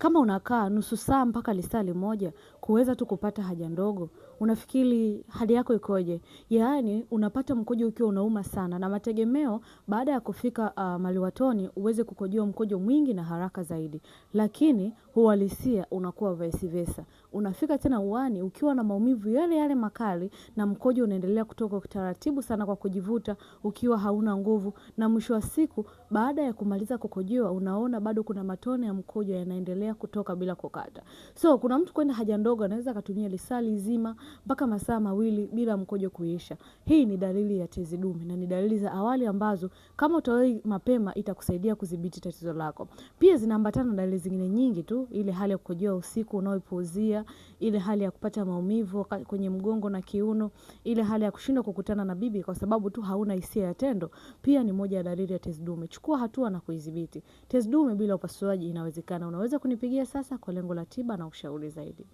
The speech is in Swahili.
Kama unakaa nusu saa mpaka lisali moja kuweza tu kupata haja ndogo, unafikiri hali yako ikoje? Yaani unapata mkojo ukiwa unauma sana na mategemeo baada ya kufika maliwatoni uweze kukojoa mkojo mwingi na haraka zaidi. Lakini uhalisia unakuwa vice versa. Unafika tena uani ukiwa na maumivu yale yale makali na mkojo unaendelea kutoka taratibu sana kwa kujivuta ukiwa hauna nguvu, na mwisho wa siku baada ya kumaliza kukojoa unaona bado kuna matone ya mkojo yanaendelea kutoka bila kukata. So kuna mtu kwenda haja ndogo anaweza akatumia lisali zima mpaka masaa mawili bila mkojo kuisha. Hii ni dalili ya tezi dume na ni dalili za awali ambazo kama utawahi mapema itakusaidia kudhibiti tatizo lako. Pia zinaambatana na dalili zingine nyingi tu, ile hali ya kukojoa usiku unaoipuuzia, ile hali ya kupata maumivu kwenye mgongo na kiuno, ile hali ya kushindwa kukutana na bibi kwa sababu tu hauna hisia ya tendo, pia ni moja ya dalili ya tezi dume. Chukua hatua na kuidhibiti. Tezi dume bila upasuaji inawezekana. Unaweza kunipigia sasa kwa lengo la tiba na ushauri zaidi.